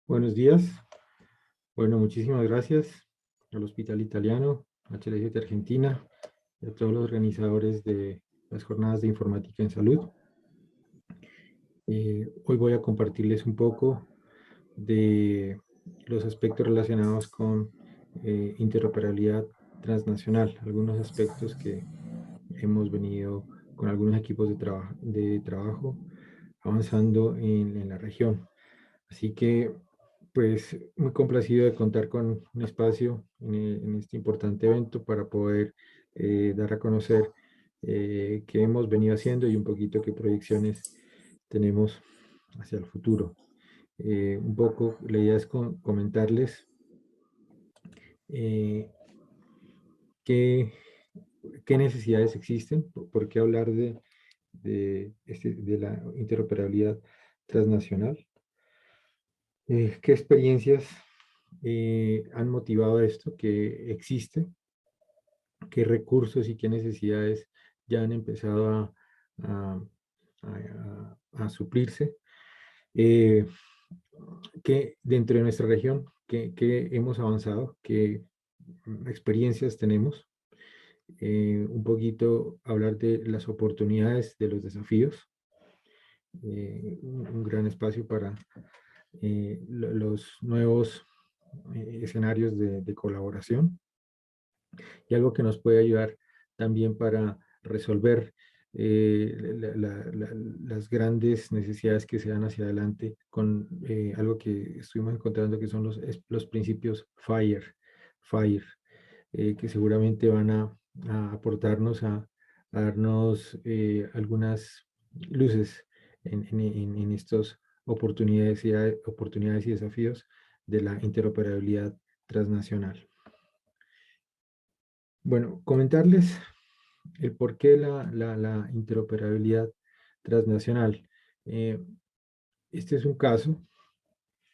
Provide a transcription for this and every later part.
Buenos días. Bueno, muchísimas gracias al Hospital Italiano, a HL7 Argentina y a todos los organizadores de las jornadas de informática en salud. Hoy voy a compartirles un poco de los aspectos relacionados con interoperabilidad transnacional, algunos aspectos que hemos venido con algunos equipos de trabajo avanzando en la región. Así que, pues, muy complacido de contar con un espacio en este importante evento para poder dar a conocer qué hemos venido haciendo y un poquito qué proyecciones tenemos hacia el futuro. Un poco, la idea es comentarles eh, qué, qué necesidades existen, por qué hablar de la interoperabilidad transnacional. ¿Qué experiencias han motivado esto? ¿Qué existe? ¿Qué recursos y qué necesidades ya han empezado a- a suplirse? Eh, ¿Qué dentro de nuestra región, qué hemos avanzado? ¿Qué experiencias tenemos? Un poquito hablar de las oportunidades, de los desafíos. Un gran espacio para los nuevos escenarios de colaboración y algo que nos puede ayudar también para resolver las grandes necesidades que se dan hacia adelante con algo que estuvimos encontrando que son los principios FIRE, que seguramente van a aportarnos a darnos algunas luces en estas oportunidades y desafíos de la interoperabilidad transnacional. Bueno, comentarles el porqué de la interoperabilidad transnacional. Eh, este es un caso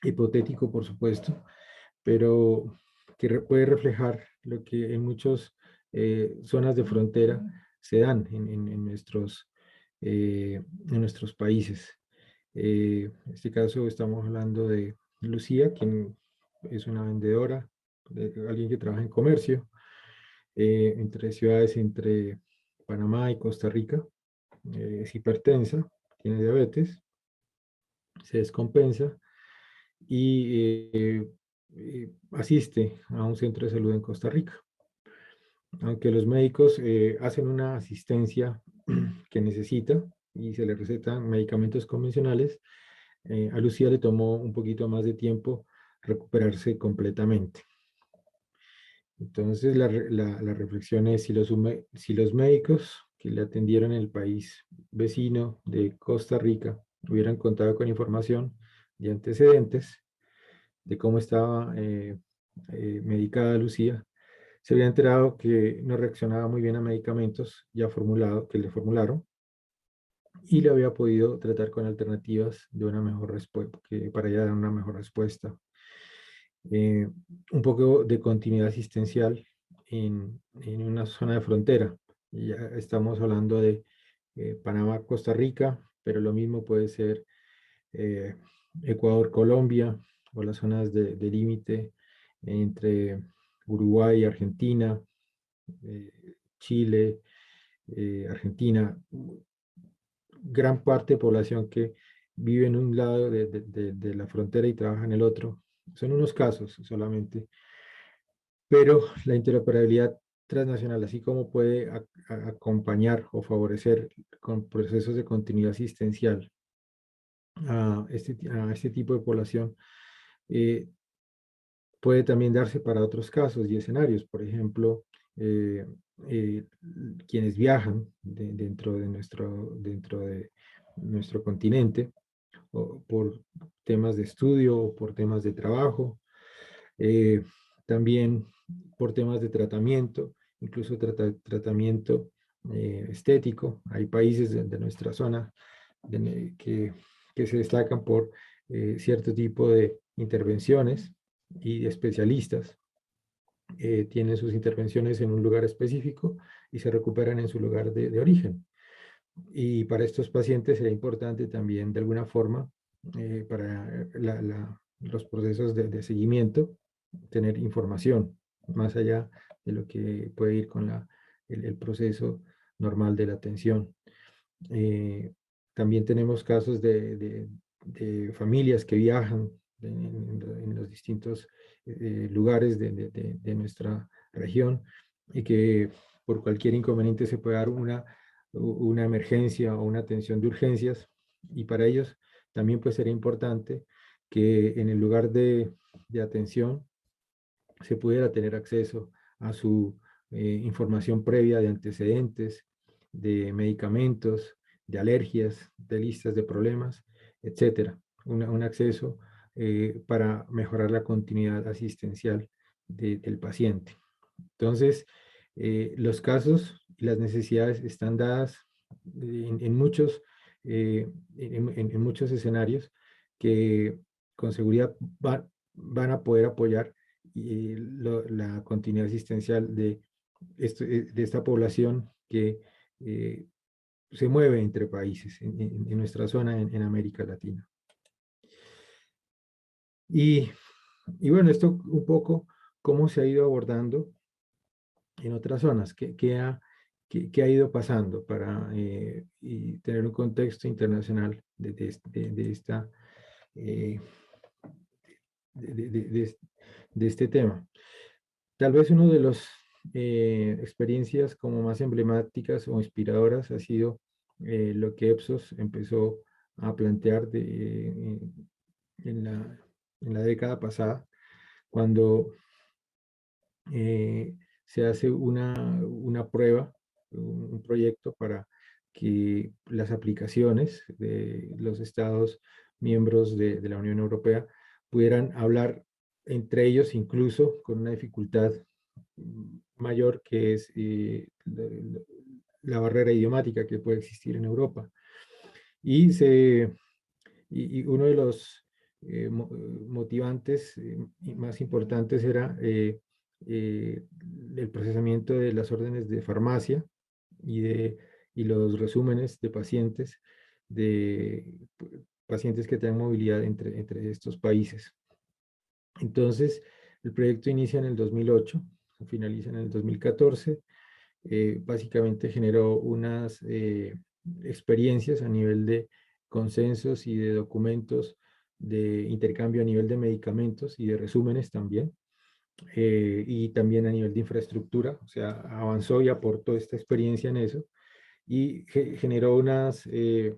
hipotético, por supuesto, pero que puede reflejar lo que en muchas zonas de frontera se dan en nuestros países. En este caso estamos hablando de Lucía, quien es una vendedora, de alguien que trabaja en comercio, entre ciudades entre Panamá y Costa Rica. Es hipertensa, tiene diabetes, se descompensa y asiste a un centro de salud en Costa Rica. Aunque los médicos hacen una asistencia que necesita y se le recetan medicamentos convencionales, a Lucía le tomó un poquito más de tiempo recuperarse completamente. Entonces, la reflexión es si los médicos que le atendieron en el país vecino de Costa Rica hubieran contado con información de antecedentes de cómo estaba medicada Lucía, se había enterado que no reaccionaba muy bien a medicamentos ya formulados, que le formularon, y le había podido tratar con alternativas de una mejor respuesta, para ella dar una mejor respuesta. eh, un poco de continuidad asistencial en una zona de frontera. Ya estamos hablando de Panamá, Costa Rica, pero lo mismo puede ser eh, Ecuador, Colombia, o las zonas de límite entre Uruguay y Argentina, Chile, Argentina, gran parte de población que vive en un lado de la frontera y trabaja en el otro. Son unos casos solamente, pero la interoperabilidad transnacional, así como puede acompañar o favorecer con procesos de continuidad asistencial a este tipo de población, eh, puede también darse para otros casos y escenarios. Por ejemplo, eh, eh, quienes viajan dentro de nuestro continente, o por temas de estudio o por temas de trabajo, eh, también por temas de tratamiento, incluso tratamiento estético. Hay países de nuestra zona que se destacan por cierto tipo de intervenciones y especialistas. Tienen sus intervenciones en un lugar específico y se recuperan en su lugar de origen. Y para estos pacientes sería importante también, de alguna forma, para los procesos de seguimiento, tener información más allá de lo que puede ir con el proceso normal de la atención. También tenemos casos de familias que viajan en los distintos lugares de nuestra región y que por cualquier inconveniente se puede dar una emergencia o una atención de urgencias, y para ellos también pues sería importante que en el lugar de atención se pudiera tener acceso a su información previa de antecedentes, de medicamentos, de alergias, de listas de problemas, etcétera. Un acceso para mejorar la continuidad asistencial del paciente. Entonces, los casos y las necesidades están dadas en muchos, en muchos escenarios que con seguridad van a poder apoyar la continuidad asistencial de esta población que se mueve entre países en nuestra zona en América Latina. Y, y bueno, esto un poco cómo se ha ido abordando en otras zonas, qué ha ido pasando para y tener un contexto internacional de esta, eh, de, de- de- de este tema. Tal vez una de las experiencias como más emblemáticas o inspiradoras ha sido lo que EPSOS empezó a plantear en la década pasada, cuando se hace una prueba, un proyecto para que las aplicaciones de los estados miembros de la Unión Europea pudieran hablar entre ellos, incluso con una dificultad mayor que es la barrera idiomática que puede existir en Europa. Y, y uno de los motivantes más importantes era eh, el procesamiento de las órdenes de farmacia y los resúmenes de pacientes que tengan movilidad entre estos países. Entonces, el proyecto inicia en el 2008, finaliza en el 2014. Básicamente generó unas experiencias a nivel de consensos y de documentos de intercambio a nivel de medicamentos y de resúmenes también, y también a nivel de infraestructura, o sea, avanzó y aportó esta experiencia en eso, y generó eh,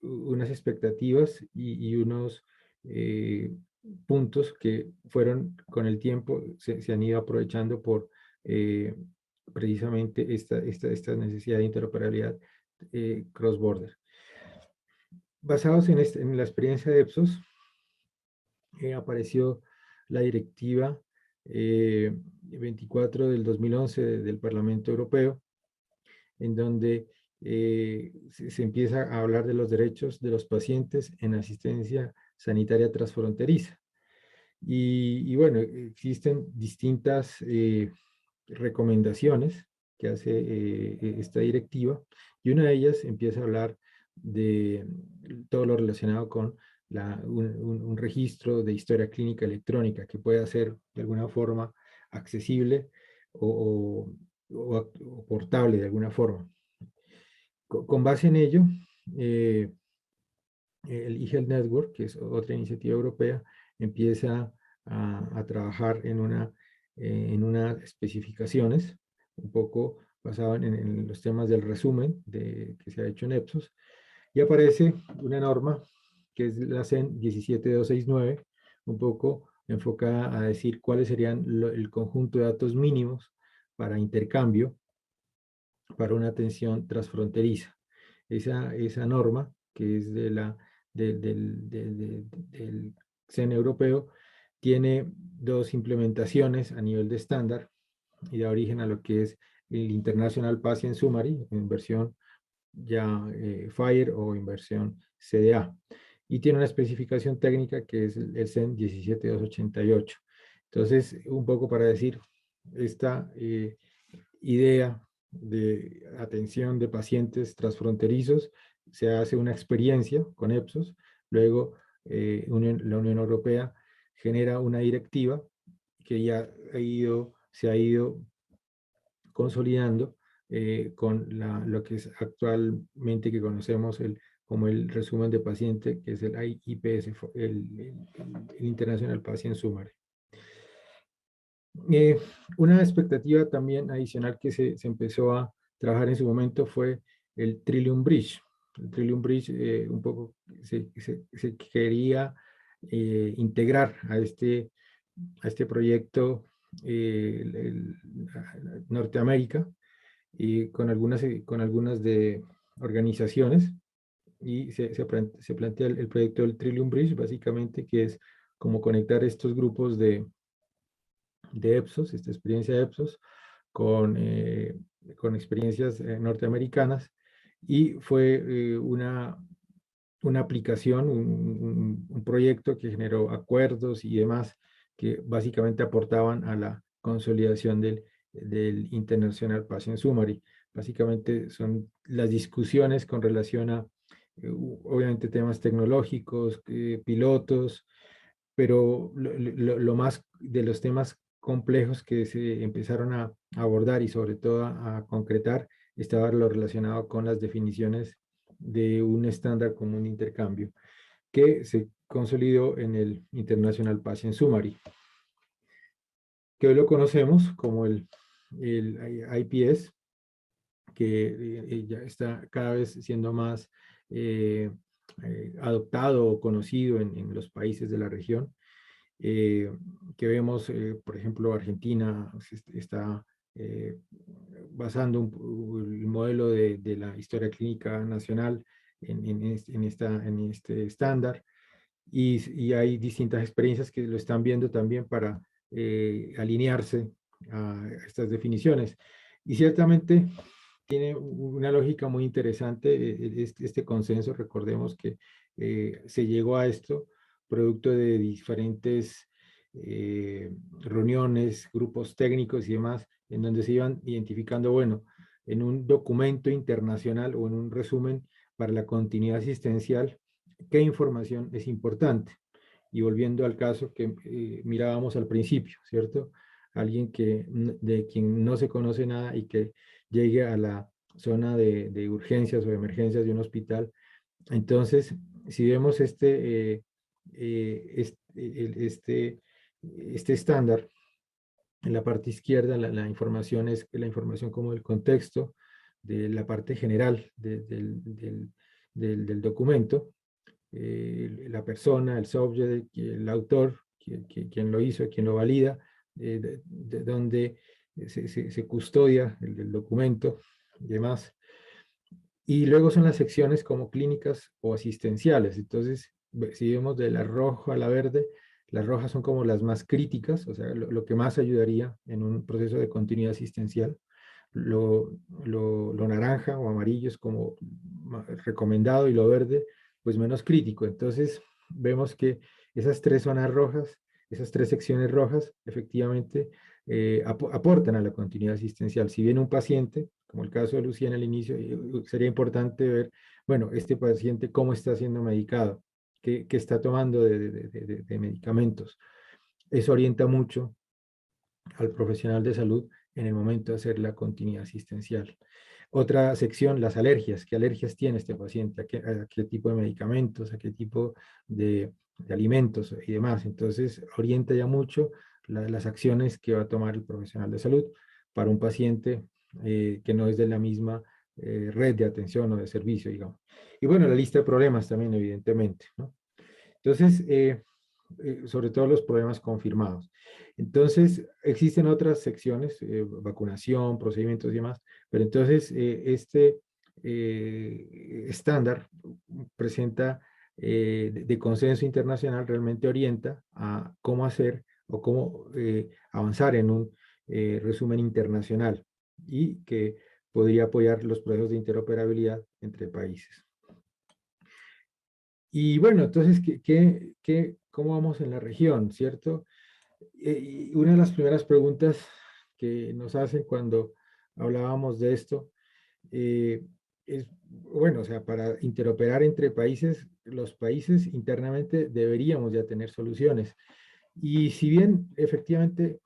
unas expectativas y unos eh, puntos que fueron con el tiempo, se han ido aprovechando por eh, precisamente esta necesidad de interoperabilidad cross-border. Basados en la experiencia de EPSOS, apareció la directiva 24 del 2011 del Parlamento Europeo, en donde se empieza a hablar de los derechos de los pacientes en asistencia sanitaria transfronteriza. Y bueno, existen distintas recomendaciones que hace esta directiva, y una de ellas empieza a hablar de todo lo relacionado con un registro de historia clínica electrónica que pueda ser de alguna forma accesible o portable de alguna forma. Con base en ello, eh, el eHealth Network, que es otra iniciativa europea, empieza a trabajar en unas especificaciones, un poco basado en los temas del resumen que se ha hecho en EPSOS, y aparece una norma que es la CEN 17269, un poco enfocada a decir cuáles serían el conjunto de datos mínimos para intercambio para una atención transfronteriza. Esa norma, que es del CEN europeo, tiene dos implementaciones a nivel de estándar y da origen a lo que es el International Patient Summary, en versión ya FHIR o en versión CDA. Y tiene una especificación técnica que es el CEN 17288. Entonces, un poco para decir, esta idea de atención de pacientes transfronterizos, se hace una experiencia con EPSOS, luego la Unión Europea genera una directiva que ya se ha ido consolidando con lo que es actualmente que conocemos como el resumen de paciente, que es el IPS, el International Patient Summary. Una expectativa también adicional que se empezó a trabajar en su momento fue el Trillium Bridge. El Trillium Bridge un poco se quería integrar a este proyecto Norteamérica y con algunas de organizaciones, y se plantea el proyecto del Trillium Bridge, básicamente, que es como conectar estos grupos de EPSOS, esta experiencia de EPSOS, con experiencias norteamericanas, y fue una aplicación, un proyecto que generó acuerdos y demás que básicamente aportaban a la consolidación del International Patient Summary. Básicamente son las discusiones con relación a, obviamente, temas tecnológicos, pilotos, pero lo más de los temas complejos que se empezaron a abordar y sobre todo a concretar estaba lo relacionado con las definiciones de un estándar común de intercambio que se consolidó en el International Patient Summary, que hoy lo conocemos como el IPS, que ya está cada vez siendo más adoptado o conocido en los países de la región, que vemos, por ejemplo, Argentina está basando el modelo de la historia clínica nacional en este estándar, y hay distintas experiencias que lo están viendo también para alinearse a estas definiciones. Y ciertamente tiene una lógica muy interesante este consenso. Recordemos que se llegó a esto producto de diferentes reuniones, grupos técnicos y demás, en donde se iban identificando, bueno, en un documento internacional o en un resumen para la continuidad asistencial, qué información es importante. Y volviendo al caso que mirábamos al principio, ¿cierto? Alguien de quien no se conoce nada y que llegue a la zona de urgencias o de emergencias de un hospital. Entonces, si vemos este estándar, en la parte izquierda la información es la información como del contexto, de la parte general del documento, la persona, el subject, el autor, quien lo hizo, quien lo valida, de dónde se custodia el documento y demás. Y luego son las secciones como clínicas o asistenciales. Entonces, si vemos de la roja a la verde, las rojas son como las más críticas, o sea, lo que más ayudaría en un proceso de continuidad asistencial. Lo naranja o amarillo es como recomendado, y lo verde, pues menos crítico. Entonces, vemos que esas tres zonas rojas, esas tres secciones rojas, efectivamente aportan a la continuidad asistencial. Si viene un paciente, como el caso de Lucía en el inicio, sería importante ver, bueno, este paciente cómo está siendo medicado, qué está tomando de medicamentos. Eso orienta mucho al profesional de salud en el momento de hacer la continuidad asistencial. Otra sección, las alergias. ¿Qué alergias tiene este paciente? A qué tipo de medicamentos? ¿A qué tipo de alimentos y demás? Entonces, orienta ya mucho las acciones que va a tomar el profesional de salud para un paciente que no es de la misma red de atención o de servicio, digamos. Y bueno, la lista de problemas también, evidentemente, ¿no? Entonces, sobre todo los problemas confirmados. Entonces, existen otras secciones, vacunación, procedimientos y demás, pero entonces este estándar presenta de consenso internacional, realmente orienta a cómo hacer o cómo avanzar en un resumen internacional, y que podría apoyar los procesos de interoperabilidad entre países. Y bueno, entonces, cómo vamos en la región, cierto? Y una de las primeras preguntas que nos hacen cuando hablábamos de esto, bueno, o sea, para interoperar entre países, los países internamente deberíamos ya tener soluciones. Y si bien efectivamente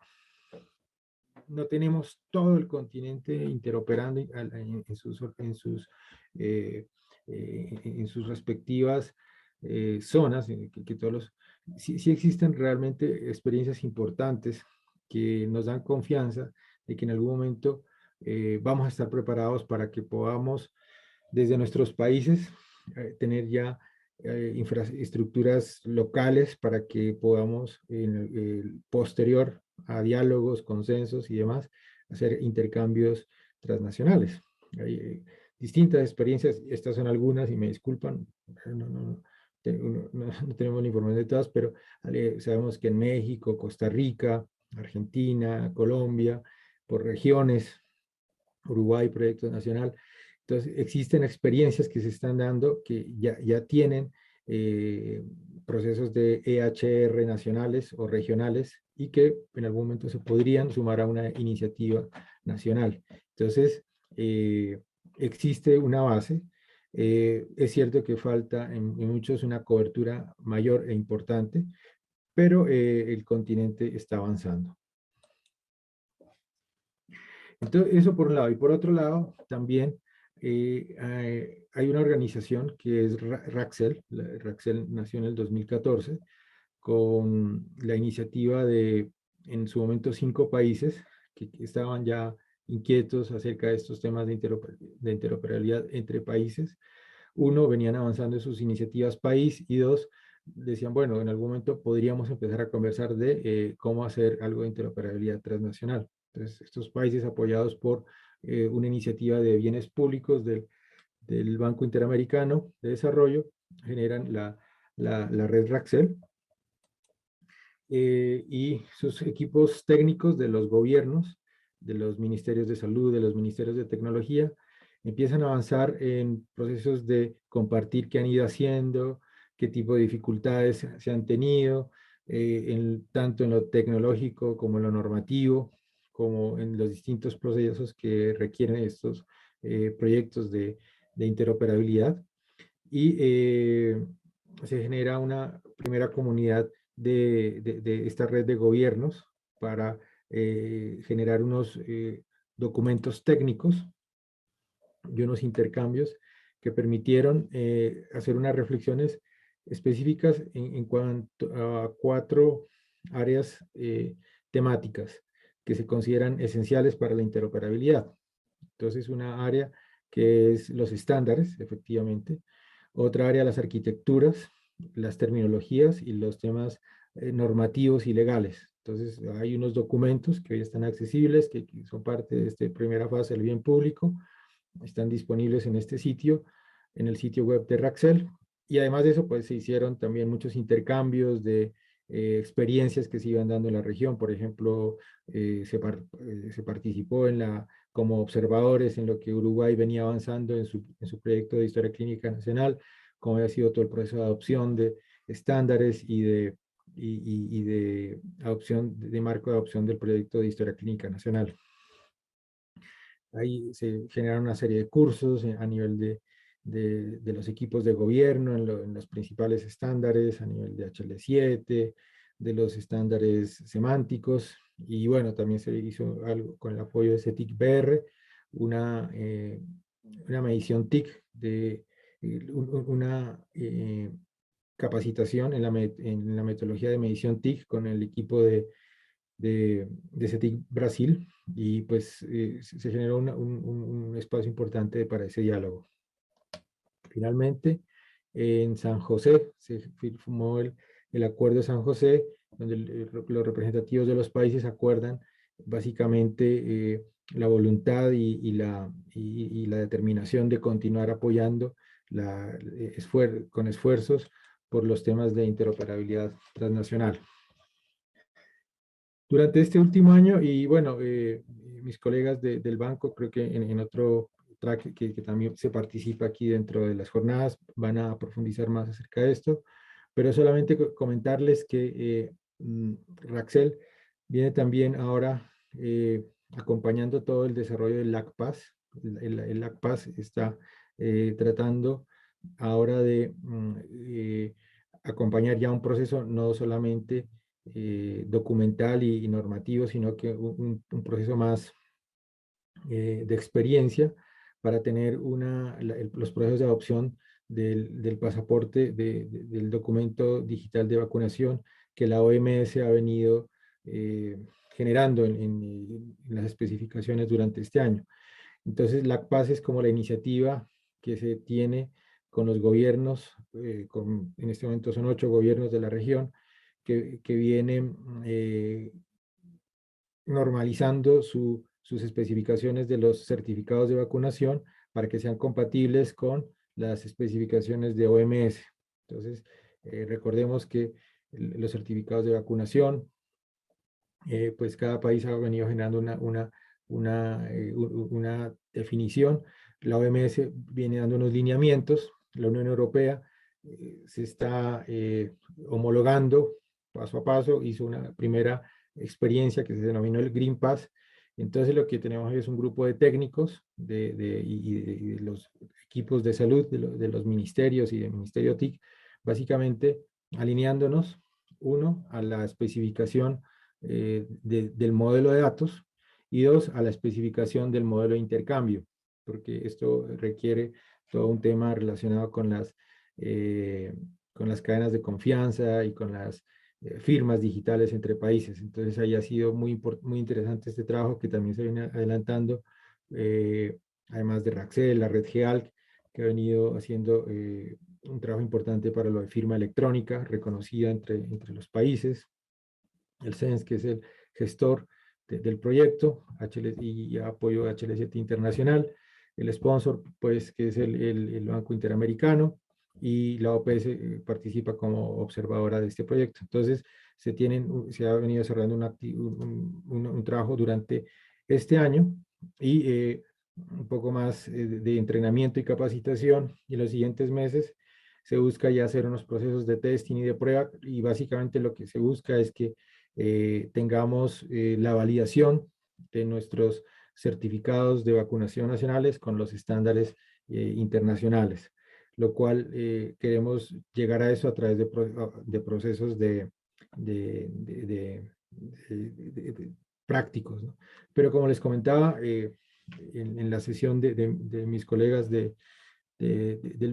no tenemos todo el continente interoperando eh, en sus respectivas zonas, que todos sí, sí existen realmente experiencias importantes que nos dan confianza de que en algún momento vamos a estar preparados para que podamos desde nuestros países tener ya infraestructuras locales para que podamos en el posterior a diálogos, consensos y demás, hacer intercambios transnacionales. Hay distintas experiencias, estas son algunas y me disculpan, no tenemos la información de todas, pero sabemos que en México, Costa Rica, Argentina, Colombia, por regiones, Uruguay, proyecto nacional. Entonces, existen experiencias que se están dando que ya tienen eh, procesos de EHR nacionales o regionales y que en algún momento se podrían sumar a una iniciativa nacional. Entonces, existe una base. Es cierto que falta en muchos una cobertura mayor e importante, pero el continente está avanzando. Entonces, eso por un lado. Y por otro lado, también hay una organización que es Raxel. Raxel nació en el 2014 con la iniciativa de, en su momento, 5 países que estaban ya inquietos acerca de estos temas de interoperabilidad entre países. Uno, venían avanzando en sus iniciativas país y dos, decían, bueno, en algún momento podríamos empezar a conversar de cómo hacer algo de interoperabilidad transnacional. Entonces, estos países apoyados por una iniciativa de bienes públicos del Banco Interamericano de Desarrollo generan la red Raxel y sus equipos técnicos de los gobiernos, de los ministerios de salud, de los ministerios de tecnología, empiezan a avanzar en procesos de compartir qué han ido haciendo, qué tipo de dificultades se han tenido, tanto en lo tecnológico como en lo normativo, como en los distintos procesos que requieren estos proyectos de interoperabilidad. Y se genera una primera comunidad de esta red de gobiernos para generar unos documentos técnicos y unos intercambios que permitieron hacer unas reflexiones específicas en cuanto a 4 áreas temáticas que se consideran esenciales para la interoperabilidad. Entonces, una área que es los estándares, efectivamente. Otra área, las arquitecturas, las terminologías y los temas normativos y legales. Entonces, hay unos documentos que hoy están accesibles, que son parte de esta primera fase del bien público, están disponibles en este sitio, en el sitio web de Raxel. Y además de eso, pues se hicieron también muchos intercambios de experiencias que se iban dando en la región. Por ejemplo, se participó como observadores en lo que Uruguay venía avanzando en su proyecto de historia clínica nacional, cómo había sido todo el proceso de adopción de estándares y de adopción, de marco de adopción del proyecto de historia clínica nacional. Ahí se generaron una serie de cursos a nivel de los equipos de gobierno, en los principales estándares, a nivel de HL7, de los estándares semánticos, y bueno, también se hizo algo con el apoyo de CETIC-BR, una, una medición TIC, una capacitación en la metodología de medición TIC con el equipo de CETIC Brasil, y pues se generó un espacio importante para ese diálogo. Finalmente, en San José se firmó el Acuerdo de San José, donde los representativos de los países acuerdan básicamente la voluntad y la determinación de continuar apoyando con esfuerzos por los temas de interoperabilidad transnacional. Durante este último año, y bueno, mis colegas del banco, creo que en otro track que también se participa aquí dentro de las jornadas, van a profundizar más acerca de esto, pero solamente comentarles que Raxel viene también ahora acompañando todo el desarrollo del LACPAS. El LACPAS está tratando ahora de acompañar ya un proceso no solamente documental y normativo, sino que un proceso más de experiencia para tener los procesos de adopción del pasaporte, del documento digital de vacunación que la OMS ha venido generando en las especificaciones durante este año. Entonces, LACPAS es como la iniciativa que se tiene con los gobiernos, en este momento son 8 gobiernos de la región, que vienen normalizando sus especificaciones de los certificados de vacunación para que sean compatibles con las especificaciones de OMS. Entonces, recordemos que los certificados de vacunación, pues cada país ha venido generando una definición. La OMS viene dando unos lineamientos, la Unión Europea se está homologando paso a paso, hizo una primera experiencia que se denominó el Green Pass. Entonces lo que tenemos es un grupo de técnicos y de los equipos de salud, de los ministerios y del Ministerio TIC, básicamente alineándonos, uno, a la especificación del modelo de datos, y dos, a la especificación del modelo de intercambio, porque esto requiere todo un tema relacionado con las cadenas de confianza y con las firmas digitales entre países. Entonces ahí ha sido muy interesante este trabajo que también se viene adelantando, además de Raxel, la red GEALC, que ha venido haciendo un trabajo importante para lo de firma electrónica, reconocida entre los países, el CENS, que es el gestor del proyecto, y apoyo de HL7 Internacional, el sponsor, pues, que es el Banco Interamericano, y la OPS participa como observadora de este proyecto. Entonces, se ha venido desarrollando un trabajo durante este año, y un poco más de entrenamiento y capacitación, y en los siguientes meses se busca ya hacer unos procesos de testing y de prueba, y básicamente lo que se busca es que tengamos la validación de nuestros certificados de vacunación nacionales con los estándares internacionales, lo cual queremos llegar a eso a través de procesos de prácticos, ¿no? Pero como les comentaba, en la sesión de mis colegas del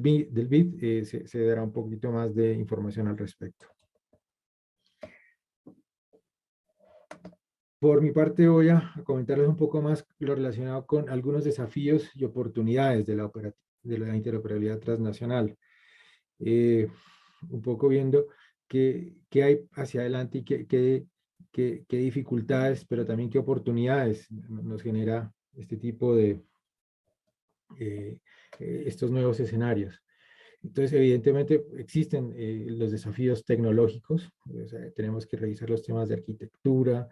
BID, se dará un poquito más de información al respecto. Por mi parte, voy a comentarles un poco más lo relacionado con algunos desafíos y oportunidades de la interoperabilidad transnacional. Un poco viendo qué hay hacia adelante y qué dificultades, pero también qué oportunidades nos genera este tipo de estos nuevos escenarios. Entonces, evidentemente, existen los desafíos tecnológicos. O sea, tenemos que revisar los temas de arquitectura,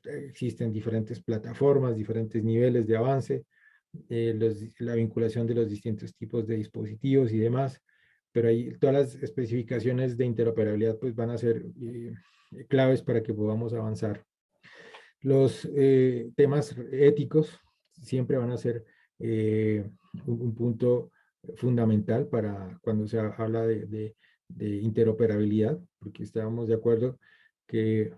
existen diferentes plataformas, diferentes niveles de avance, la vinculación de los distintos tipos de dispositivos y demás, pero ahí todas las especificaciones de interoperabilidad pues van a ser claves para que podamos avanzar. Los temas éticos siempre van a ser un punto fundamental para cuando se habla de interoperabilidad, porque estábamos de acuerdo que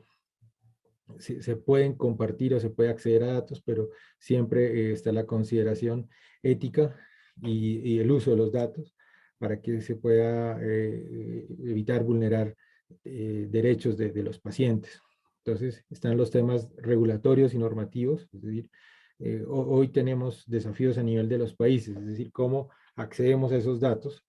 se pueden compartir o se puede acceder a datos, pero siempre está la consideración ética y el uso de los datos para que se pueda evitar vulnerar derechos de los pacientes. Entonces, están los temas regulatorios y normativos, es decir, hoy tenemos desafíos a nivel de los países, es decir, cómo accedemos a esos datos,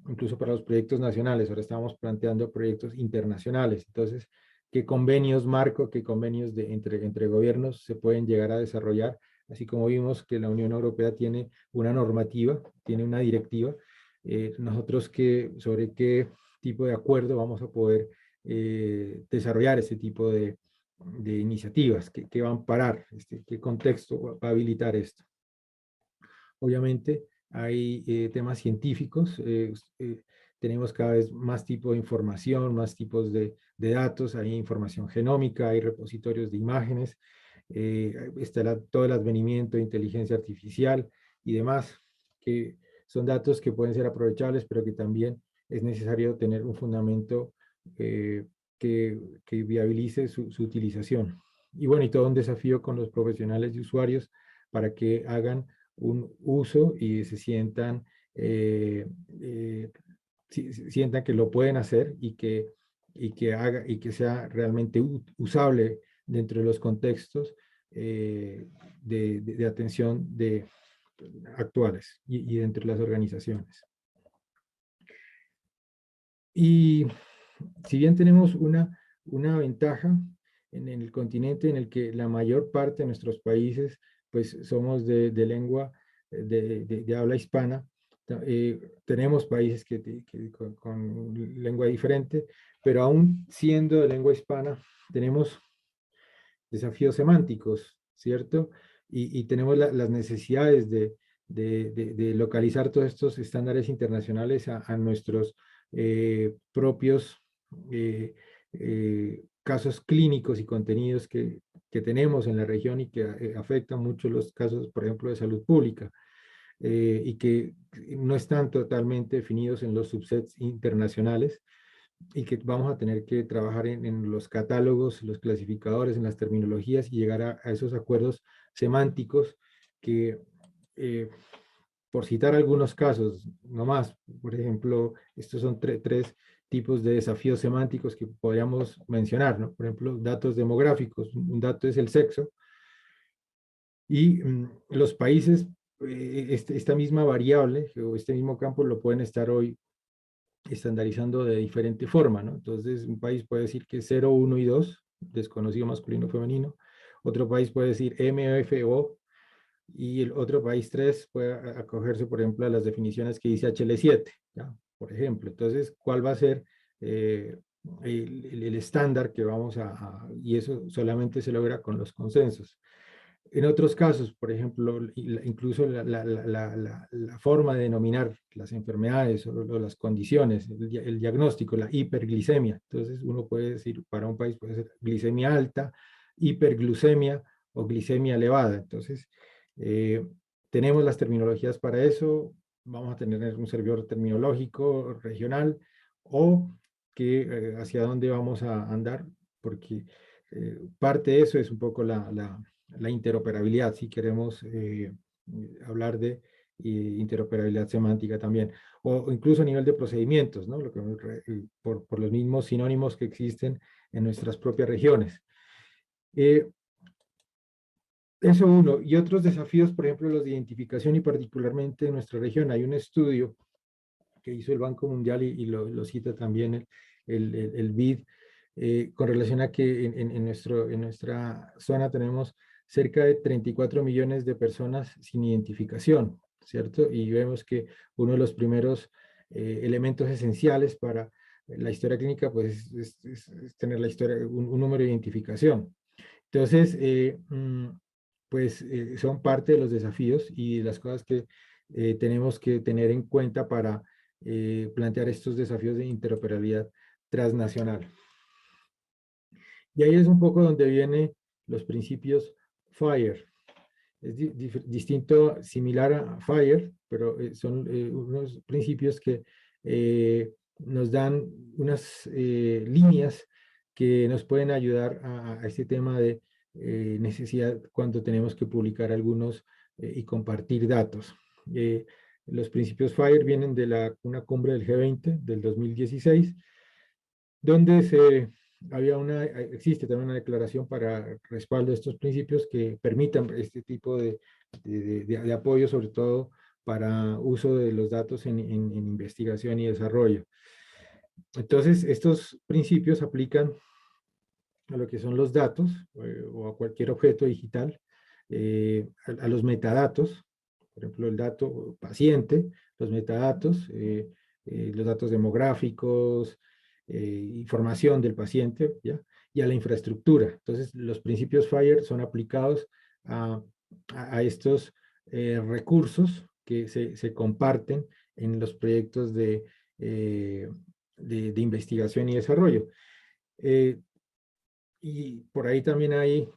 incluso para los proyectos nacionales. Ahora estamos planteando proyectos internacionales. Entonces, qué convenios marco, qué convenios entre gobiernos se pueden llegar a desarrollar, así como vimos que la Unión Europea tiene una normativa, tiene una directiva, nosotros sobre qué tipo de acuerdo vamos a poder desarrollar ese tipo de iniciativas, qué van a parar, qué contexto va a habilitar esto. Obviamente hay temas científicos, tenemos cada vez más tipo de información, más tipos de datos, hay información genómica, hay repositorios de imágenes, está todo el advenimiento de inteligencia artificial y demás, que son datos que pueden ser aprovechables, pero que también es necesario tener un fundamento que viabilice su utilización. Y bueno, y todo un desafío con los profesionales y usuarios para que hagan un uso y se sientan, sientan que lo pueden hacer y que sea realmente usable dentro de los contextos de atención actuales y dentro de las organizaciones. Y si bien tenemos una ventaja en el continente en el que la mayor parte de nuestros países pues somos de lengua de habla hispana, tenemos países con lengua diferente, pero aún siendo de lengua hispana tenemos desafíos semánticos, ¿cierto? Y tenemos las necesidades de localizar todos estos estándares internacionales a nuestros propios casos clínicos y contenidos que tenemos en la región y que afectan mucho los casos, por ejemplo, de salud pública, y que no están totalmente definidos en los subsets internacionales y que vamos a tener que trabajar en los catálogos, los clasificadores, en las terminologías y llegar a esos acuerdos semánticos que, eh, por citar algunos casos, no más, por ejemplo, estos son tres tipos de desafíos semánticos que podríamos mencionar, ¿no? Por ejemplo, datos demográficos, un dato es el sexo, y los países, esta misma variable o este mismo campo lo pueden estar hoy estandarizando de diferente forma, ¿no? Entonces, un país puede decir que 0, 1 y 2, desconocido masculino femenino. Otro país puede decir M, F, O. Y el otro país 3 puede acogerse, por ejemplo, a las definiciones que dice HL7, ¿ya? Por ejemplo. Entonces, ¿cuál va a ser el estándar que vamos y eso solamente se logra con los consensos? En otros casos, por ejemplo, incluso la forma de denominar las enfermedades o las condiciones, el diagnóstico, la hiperglicemia. Entonces, uno puede decir, para un país puede ser glicemia alta, hiperglucemia o glicemia elevada. Entonces, eh, tenemos las terminologías para eso. Vamos a tener un servidor terminológico regional o hacia dónde vamos a andar, porque parte de eso es un poco la interoperabilidad, si queremos hablar de interoperabilidad semántica también, o incluso a nivel de procedimientos, ¿no? Por los mismos sinónimos que existen en nuestras propias regiones. Eso uno. Y otros desafíos, por ejemplo, los de identificación y particularmente en nuestra región. Hay un estudio que hizo el Banco Mundial y lo cita también el BID, con relación a que en nuestra zona tenemos cerca de 34 millones de personas sin identificación, ¿cierto? Y vemos que uno de los primeros elementos esenciales para la historia clínica pues, es tener un número de identificación. Entonces, pues son parte de los desafíos y las cosas que tenemos que tener en cuenta para plantear estos desafíos de interoperabilidad transnacional. Y ahí es un poco donde vienen los principios FIRE. Es distinto, similar a FIRE, pero son unos principios que nos dan unas líneas que nos pueden ayudar a este tema de necesidad cuando tenemos que publicar algunos y compartir datos. Los principios FIRE vienen de una cumbre del G20 del 2016, donde existe también una declaración para respaldo de estos principios que permitan este tipo de apoyo, sobre todo para uso de los datos en investigación y desarrollo. Entonces, estos principios aplican a lo que son los datos o a cualquier objeto digital, a los metadatos, por ejemplo, el dato paciente, los metadatos, los datos demográficos, información del paciente, ¿ya? Y a la infraestructura. Entonces, los principios FIRE son aplicados a estos recursos que se comparten en los proyectos de investigación y desarrollo. Y por ahí también hay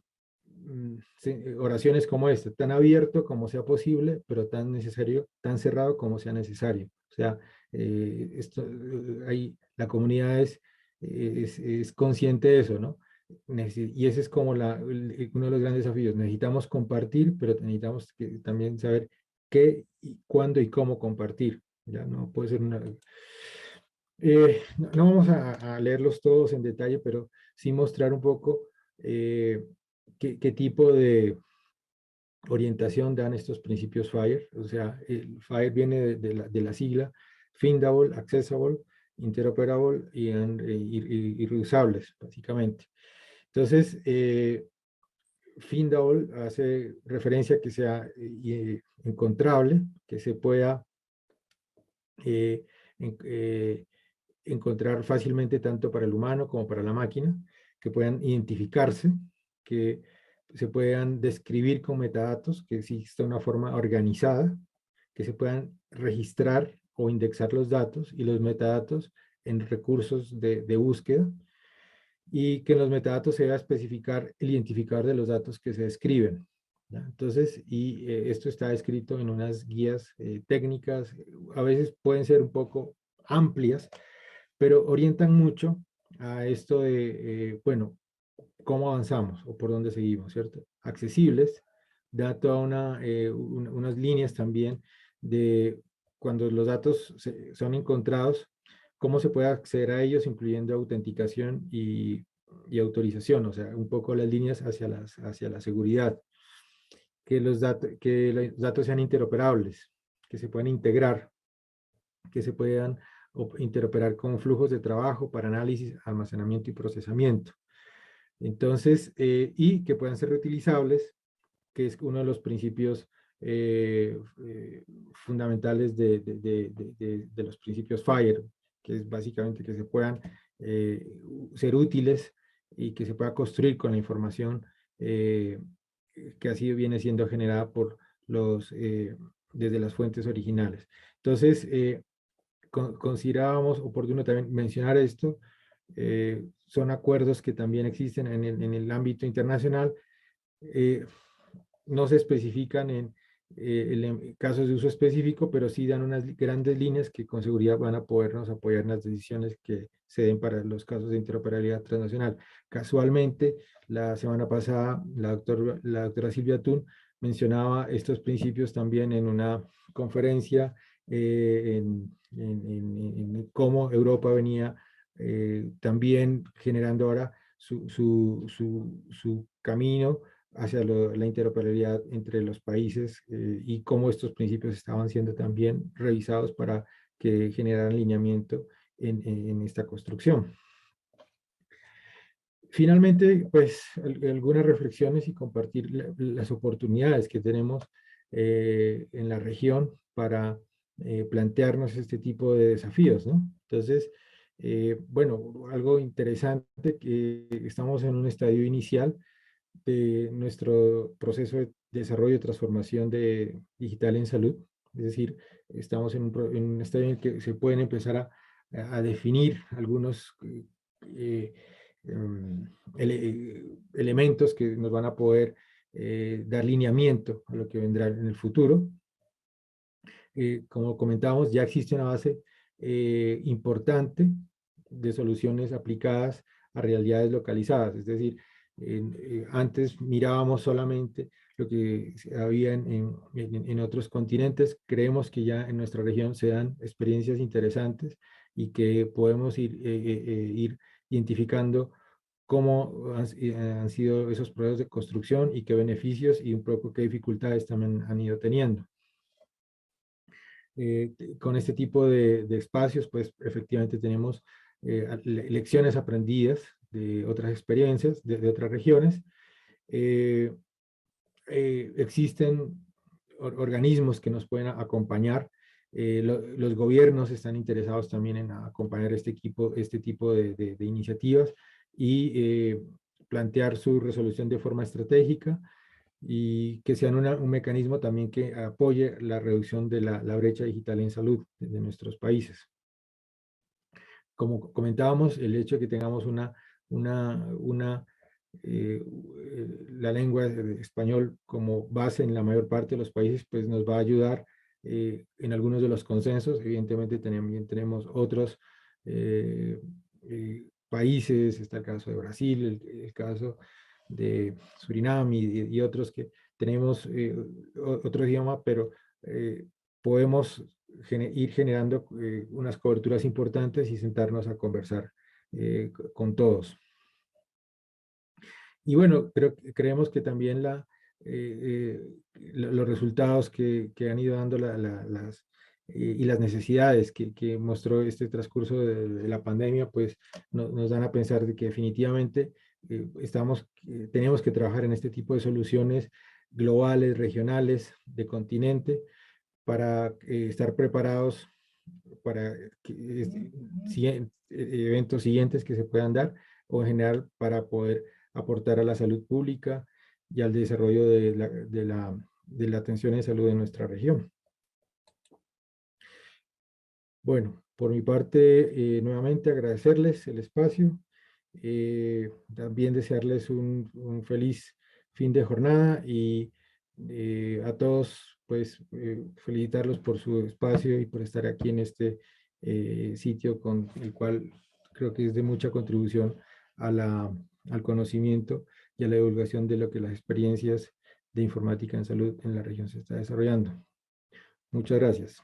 oraciones como esta, tan abierto como sea posible, pero tan necesario, tan cerrado como sea necesario. O sea, la comunidad es consciente de eso, ¿no? Y ese es como uno de los grandes desafíos. Necesitamos compartir, pero necesitamos también saber qué, y cuándo y cómo compartir. Ya no puede ser una... no vamos a leerlos todos en detalle, pero sí mostrar un poco qué tipo de orientación dan estos principios FIRE. O sea, el FIRE viene de la sigla Findable, Accessible, Interoperable y reusables, básicamente. Entonces, Findable hace referencia a que sea encontrable, que se pueda eh, en, encontrar fácilmente tanto para el humano como para la máquina, que puedan identificarse, que se puedan describir con metadatos, que exista una forma organizada, que se puedan registrar o indexar los datos y los metadatos en recursos de búsqueda, y que en los metadatos se va a especificar el identificador de los datos que se describen. ¿Ya? Entonces, esto está escrito en unas guías técnicas, a veces pueden ser un poco amplias, pero orientan mucho a esto de, bueno, cómo avanzamos o por dónde seguimos, ¿cierto? Accesibles, da toda unas líneas también de cuando los datos son encontrados, cómo se puede acceder a ellos, incluyendo autenticación y autorización, o sea, un poco las líneas hacia la seguridad, que los datos sean interoperables, que se puedan integrar, que se puedan interoperar con flujos de trabajo para análisis, almacenamiento y procesamiento. Entonces, y que puedan ser reutilizables, que es uno de los principios fundamentales de los principios FIRE, que es básicamente que se puedan ser útiles y que se pueda construir con la información que así viene siendo generada por desde las fuentes originales. Entonces, considerábamos oportuno también mencionar esto. Son acuerdos que también existen en el ámbito internacional. No se especifican en casos de uso específico, pero sí dan unas grandes líneas que con seguridad van a podernos apoyar en las decisiones que se den para los casos de interoperabilidad transnacional. Casualmente, la semana pasada, la doctora Silvia Thun mencionaba estos principios también en una conferencia en cómo Europa venía también generando ahora su camino hacia la interoperabilidad entre los países y cómo estos principios estaban siendo también revisados para que generaran alineamiento en esta construcción. Finalmente, pues algunas reflexiones y compartir las oportunidades que tenemos en la región para plantearnos este tipo de desafíos, ¿no? Entonces, bueno, algo interesante que estamos en un estadio inicial de nuestro proceso de desarrollo y transformación digital en salud. Es decir, estamos en un estadio en el que se pueden empezar a definir algunos elementos que nos van a poder dar lineamiento a lo que vendrá en el futuro. Como comentábamos, ya existe una base importante de soluciones aplicadas a realidades localizadas, es decir, antes mirábamos solamente lo que había en otros continentes. Creemos que ya en nuestra región se dan experiencias interesantes y que podemos ir identificando cómo han sido esos procesos de construcción y qué beneficios y un poco qué dificultades también han ido teniendo. Con este tipo de espacios, pues efectivamente tenemos lecciones aprendidas de otras experiencias, de otras regiones. Existen organismos que nos pueden acompañar. Los gobiernos están interesados también en acompañar este tipo de iniciativas y plantear su resolución de forma estratégica y que sean un mecanismo también que apoye la reducción de la brecha digital en salud de nuestros países. Como comentábamos, el hecho de que tengamos una la lengua de español como base en la mayor parte de los países, pues nos va a ayudar en algunos de los consensos. Evidentemente también tenemos otros países, está el caso de Brasil, el caso de Surinam y otros que tenemos otro idioma, pero podemos ir generando unas coberturas importantes y sentarnos a conversar con todos. Y bueno, creemos que también los resultados que han ido dando y las necesidades que mostró este transcurso de la pandemia, pues nos dan a pensar de que definitivamente tenemos que trabajar en este tipo de soluciones globales, regionales, de continente, para estar preparados para eventos siguientes que se puedan dar, o en general para poder aportar a la salud pública y al desarrollo de la atención en salud en nuestra región. Bueno, por mi parte, nuevamente agradecerles el espacio, también desearles un feliz fin de jornada y a todos, pues, felicitarlos por su espacio y por estar aquí en este sitio con el cual creo que es de mucha contribución al conocimiento y a la divulgación de lo que las experiencias de informática en salud en la región se está desarrollando. Muchas gracias.